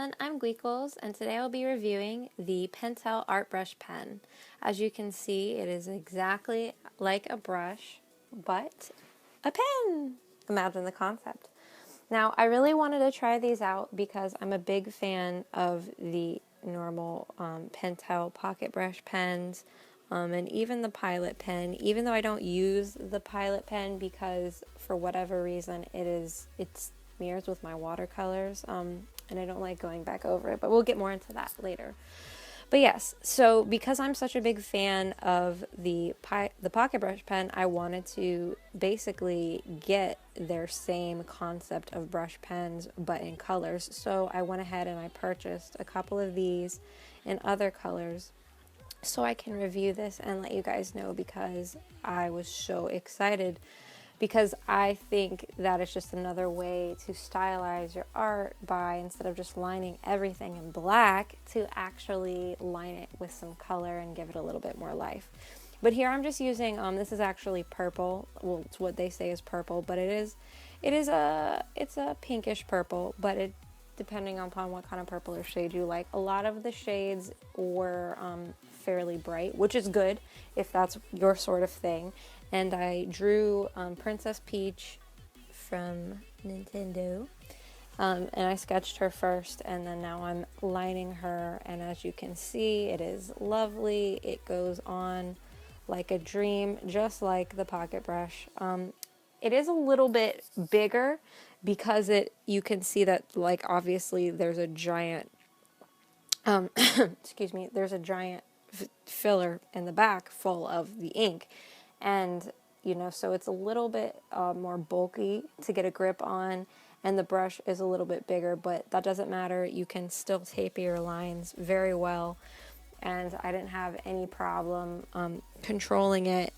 everyone, I'm Gweekles, and today I'll be reviewing the Pentel Art Brush Pen. As you can see, it is exactly like a brush, but a pen. Imagine the concept. Now, I really wanted to try these out because I'm a big fan of the normal Pentel pocket brush pens, and even the Pilot pen, even though I don't use the Pilot pen because for whatever reason it smears with my watercolors, and I don't like going back over it, but we'll get more into that later. But yes, so because I'm such a big fan of the pocket brush pen, I wanted to basically get their same concept of brush pens but in colors. So I went ahead and I purchased a couple of these in other colors so I can review this and let you guys know, because I was so excited, because I think that it's just another way to stylize your art by, instead of just lining everything in black, to actually line it with some color and give it a little bit more life. But here I'm just using, this is actually purple. Well, it's what they say is purple, but it's a pinkish purple, but it, depending upon what kind of purple or shade you like. A lot of the shades were fairly bright, which is good if that's your sort of thing. And I drew Princess Peach from Nintendo, and I sketched her first, and then now I'm lining her, and as you can see, it is lovely. It goes on like a dream, just like the pocket brush. It is a little bit bigger because you can see that, like, obviously there's a giant excuse me, there's a giant filler in the back full of the ink, and so it's a little bit more bulky to get a grip on, and the brush is a little bit bigger, but that doesn't matter. You can still tape your lines very well, and I didn't have any problem controlling it.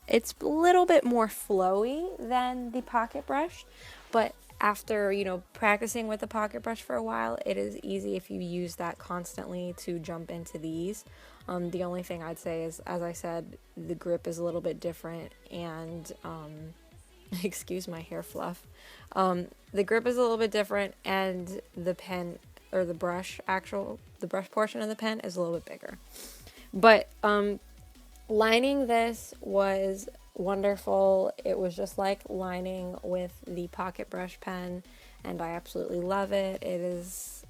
It's a little bit more flowy than the pocket brush, but after, practicing with the pocket brush for a while, it is easy if you use that constantly to jump into these. The only thing I'd say is, as I said, the grip is a little bit different, and excuse my hair fluff. The grip is a little bit different, and the pen, or the brush portion of the pen is a little bit bigger. But lining this was wonderful. It was just like lining with the pocket brush pen, and I absolutely love it. It is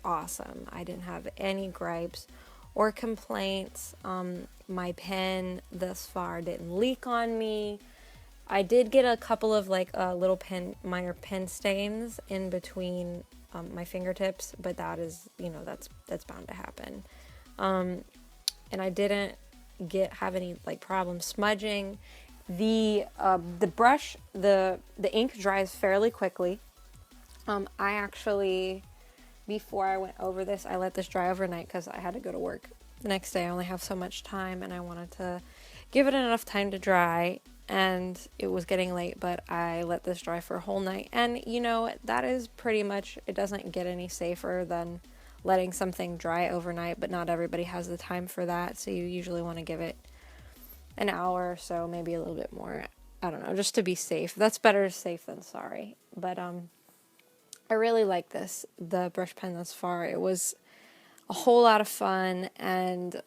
awesome. I didn't have any gripes or complaints. My pen thus far didn't leak on me. I did get a couple of little minor pen stains in between my fingertips, but that is, that's bound to happen. And I didn't have any problems smudging. The brush, the ink dries fairly quickly. I actually, before I went over this, I let this dry overnight because I had to go to work the next day. I only have so much time, and I wanted to give it enough time to dry, and it was getting late, but I let this dry for a whole night. And that is pretty much, it doesn't get any safer than letting something dry overnight, but not everybody has the time for that, so you usually want to give it an hour or so, maybe a little bit more. I don't know, just to be safe. That's better safe than sorry. But I really like the brush pen thus far. It was a whole lot of fun, and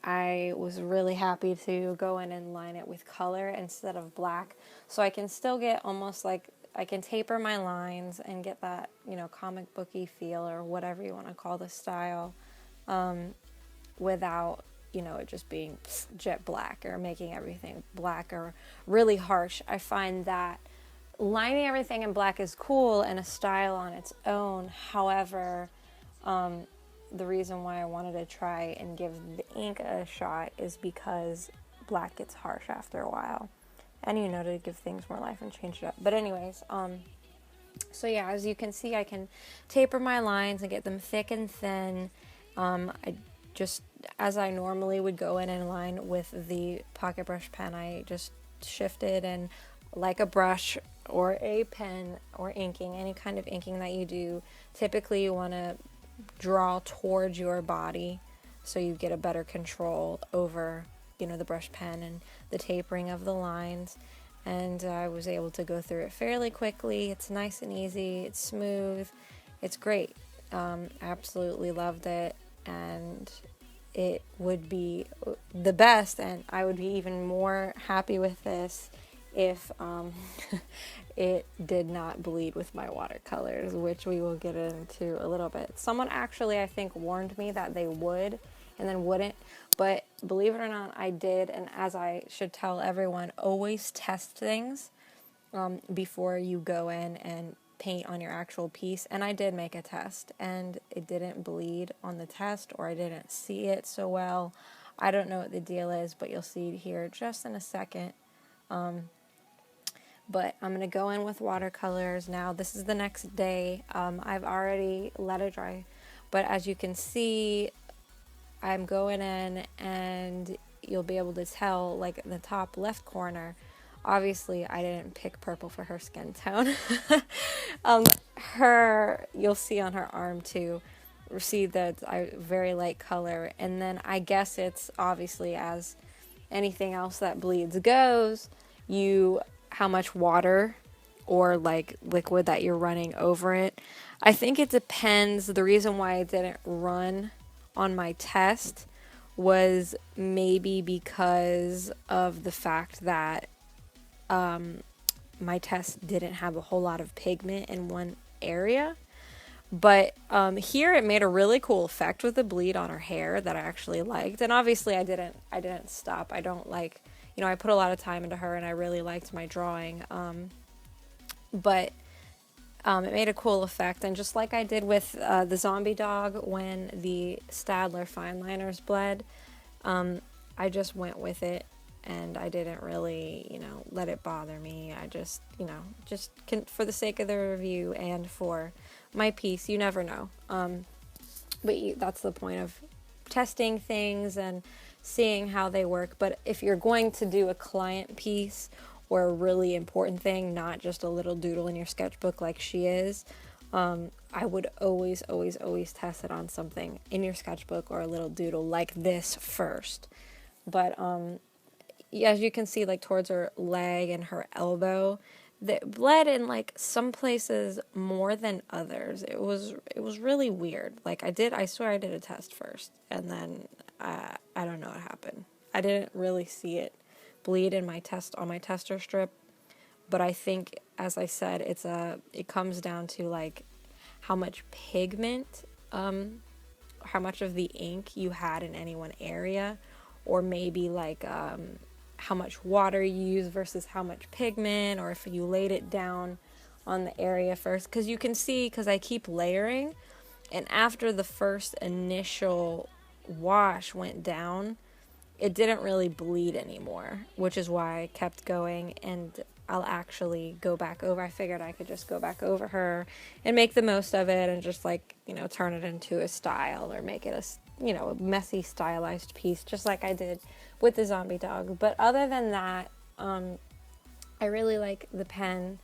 I was really happy to go in and line it with color instead of black, so I can still get almost like, I can taper my lines and get that, comic booky feel, or whatever you want to call the style, without, it just being jet black or making everything black or really harsh. I find that lining everything in black is cool and a style on its own. However, the reason why I wanted to try and give the ink a shot is because black gets harsh after a while, and to give things more life and change it up. But anyways, so yeah, as you can see, I can taper my lines and get them thick and thin. I just, as I normally would go in and line with the pocket brush pen, I just shifted, and like a brush or a pen or inking, any kind of inking that you do, typically you want to draw towards your body so you get a better control over, the brush pen and the tapering of the lines. And I was able to go through it fairly quickly. It's nice and easy, it's smooth, it's great. Absolutely loved it, and it would be the best, and I would be even more happy with this if it did not bleed with my watercolors, which we will get into a little bit. Someone actually, I think, warned me that they would and then wouldn't, but believe it or not, I did. And as I should tell everyone, always test things before you go in and paint on your actual piece. And I did make a test, and it didn't bleed on the test, or I didn't see it so well. I don't know what the deal is, but you'll see it here just in a second. But I'm going to go in with watercolors now. This is the next day. I've already let it dry, but as you can see, I'm going in, and you'll be able to tell, like in the top left corner, obviously I didn't pick purple for her skin tone. You'll see on her arm too, see that I very light color, and then I guess it's obviously, as anything else that bleeds goes, how much water or like liquid that you're running over it. I think it depends. The reason why I didn't run on my test was maybe because of the fact that my test didn't have a whole lot of pigment in one area. But here it made a really cool effect with the bleed on her hair that I actually liked. And obviously I didn't stop. I don't like, I put a lot of time into her, and I really liked my drawing. But it made a cool effect. And just like I did with the zombie dog when the Staedtler fine liners bled, I just went with it, and I didn't really, let it bother me. I just, for the sake of the review and for my piece, you never know. But that's the point of testing things and seeing how they work. But if you're going to do a client piece or a really important thing, not just a little doodle in your sketchbook like she is, I would always, always, always test it on something in your sketchbook or a little doodle like this first. But as you can see, like towards her leg and her elbow, that bled in like some places more than others. It was really weird. Like I swear I did a test first, and then I don't know what happened. I didn't really see it bleed on my tester strip, but I think, as I said, it comes down to like how much pigment, how much of the ink you had in any one area, or maybe like how much water you use versus how much pigment, or if you laid it down on the area first. Because you can see, because I keep layering, and after the first initial wash went down, it didn't really bleed anymore, which is why I kept going. And I'll actually go back over. I figured I could just go back over her and make the most of it, and just like, turn it into a style, or make it a messy stylized piece, just like I did with the zombie dog. But other than that, I really like the pen.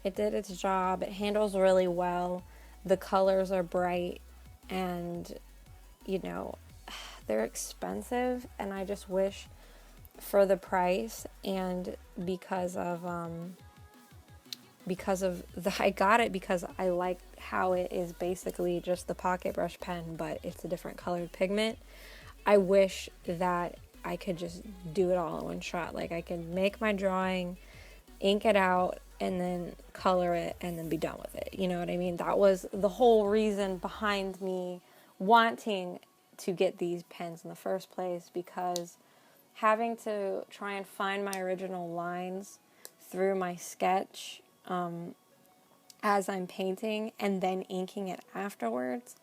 It did its job. It handles really well. The colors are bright, and they're expensive, and I just wish for the price, and because of I got it because I like how it is basically just the pocket brush pen, but it's a different colored pigment. I wish that I could just do it all in one shot. Like I could make my drawing, ink it out, and then color it, and then be done with it. You know what I mean? That was the whole reason behind me wanting to get these pens in the first place, because having to try and find my original lines through my sketch as I'm painting and then inking it afterwards,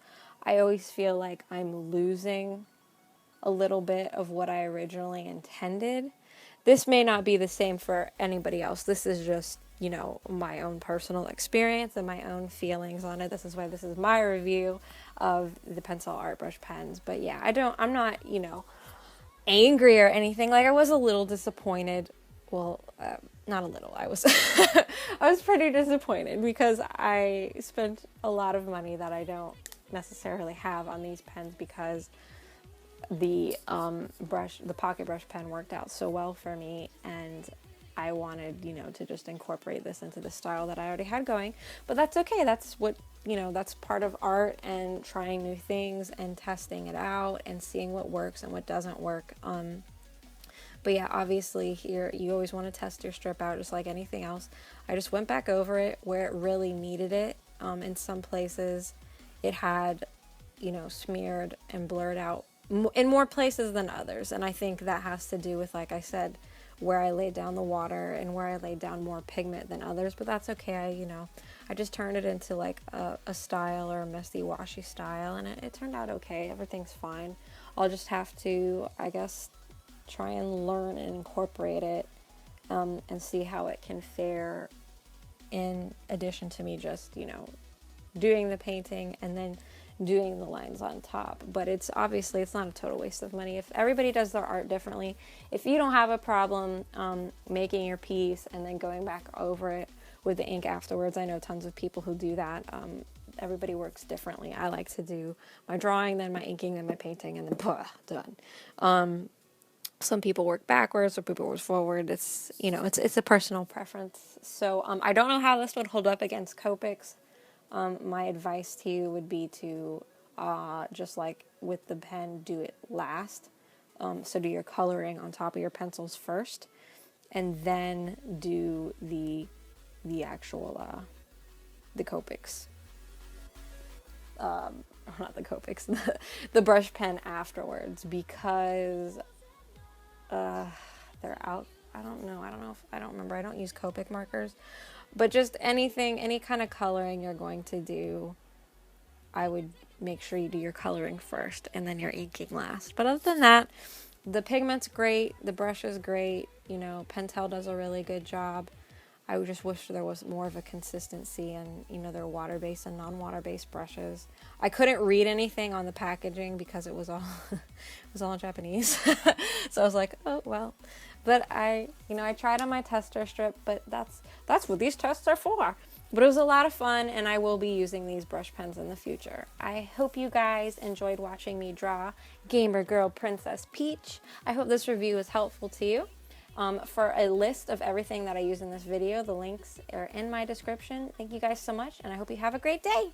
I always feel like I'm losing a little bit of what I originally intended. This may not be the same for anybody else. This is just, my own personal experience and my own feelings on it. This is why this is my review of the Pentel Art Brush Pens. But yeah, I'm not, angry or anything. Like I was a little disappointed. Well, not a little. I was I was pretty disappointed, because I spent a lot of money that I don't necessarily have on these pens, because the pocket brush pen worked out so well for me, and I wanted, you know, to just incorporate this into the style that I already had going. But that's okay. That's what, you know, that's part of art, and trying new things and testing it out and seeing what works and what doesn't work. But yeah, obviously here you always want to test your strip out just like anything else. I just went back over it where it really needed it. In some places it had, you know, smeared and blurred out in more places than others. And I think that has to do with, like I said, where I laid down the water and where I laid down more pigment than others. But that's okay, you know. I just turned it into like a style, or a messy washy style, and it turned out okay. Everything's fine. I'll just have to, I guess, try and learn and incorporate it, and see how it can fare in addition to me just, you know, doing the painting and then doing the lines on top. But it's obviously, it's not a total waste of money. If everybody does their art differently, if you don't have a problem making your piece and then going back over it with the ink afterwards, I know tons of people who do that. Everybody works differently. I like to do my drawing, then my inking, then my painting, and then done. Some people work backwards, some people work forward. It's, you know, it's a personal preference. So I don't know how this would hold up against Copics. My advice to you would be to just like with the pen, do it last. So do your coloring on top of your pencils first, and then do the actual the Copics. Not the Copics, the brush pen afterwards, because they're out. I don't know if, I don't remember. I don't use Copic markers, but just anything, any kind of coloring you're going to do, I would make sure you do your coloring first and then your inking last. But other than that, the pigment's great, the brush is great, you know, Pentel does a really good job. I would just wish there was more of a consistency, and, you know, their water-based and non-water-based brushes. I couldn't read anything on the packaging because it was all it was all in Japanese. So I was like, oh well. But I tried on my tester strip, but that's what these tests are for. But it was a lot of fun, and I will be using these brush pens in the future. I hope you guys enjoyed watching me draw Gamer Girl Princess Peach. I hope this review was helpful to you. For a list of everything that I use in this video, the links are in my description. Thank you guys so much, and I hope you have a great day.